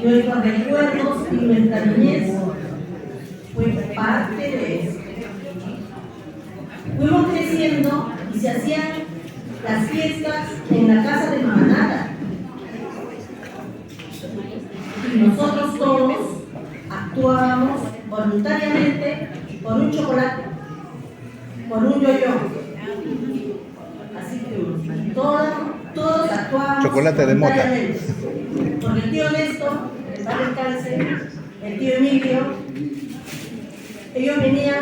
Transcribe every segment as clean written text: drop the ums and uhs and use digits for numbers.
Nuestros recuerdos y nuestra niñez fue parte de eso. Fuimos creciendo y se hacían las fiestas en la casa de Mamanata. Y nosotros todos actuábamos voluntariamente por un chocolate, por un yo-yo. Así que todos actuábamos chocolate de mota. Porque el tío Néstor, el padre Cáncer, el tío Emilio, ellos venían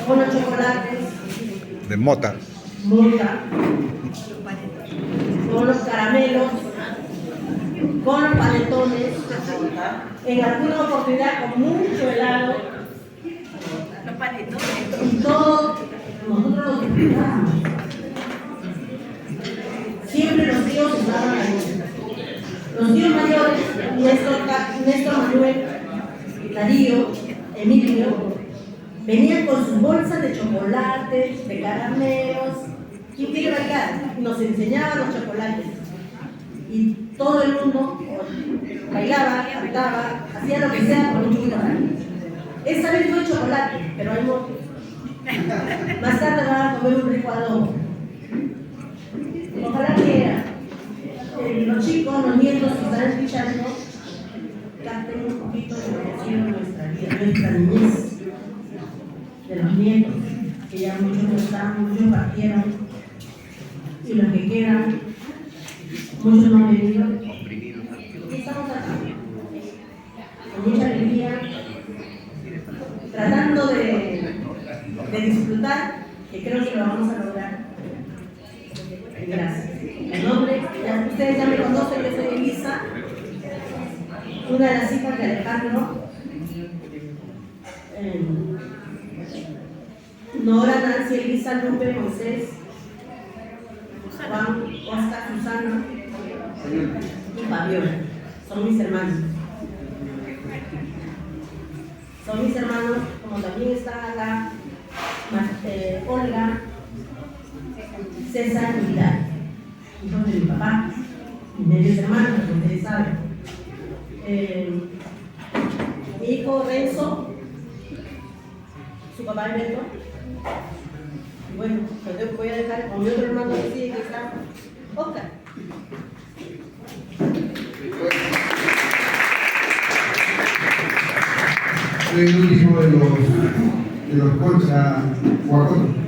con los chocolates De mota. con los caramelos, con los panetones, en alguna oportunidad con mucho helado. Los panetones. Y todo, nosotros los disfrutábamos. Siempre los tíos estaban ahí. Los tíos mayores, Néstor Manuel, Darío, Emilio, venían con sus bolsas de chocolates, de caramelos. ¿Quién quiere bailar? Nos enseñaban los chocolates. Y todo el mundo bailaba, cantaba, hacía lo que sea con un chocolate. Esta vez no hay chocolate, pero hay motos. Más tarde van a comer un rico adobo. Ojalá que los chicos, los nietos que están escuchando, canten un poquito de lo que ha sido nuestra vida, nuestra niñez, de los nietos, que ya muchos no están, muchos partieron, y los que quedan, muchos no han venido. Y estamos acá, con mucha alegría, tratando de disfrutar, que creo que lo vamos a lograr. Gracias. El nombre, ustedes ya me conocen, yo soy Elisa, una de las hijas de Alejandro, Nora, Nancy, Elisa, Lupe, Moisés, Juan, Oscar, Susana y Fabiola. Son mis hermanos. Son mis hermanos, como también está acá Olga, César y Vidal, hijos de mi papá, mis medios hermanos, como ustedes saben. Mi hijo Renzo, su papá Alberto. Y bueno, yo voy a dejar con mi otro hermano que sigue, que está Oscar. Soy el último de los concha Guacotos.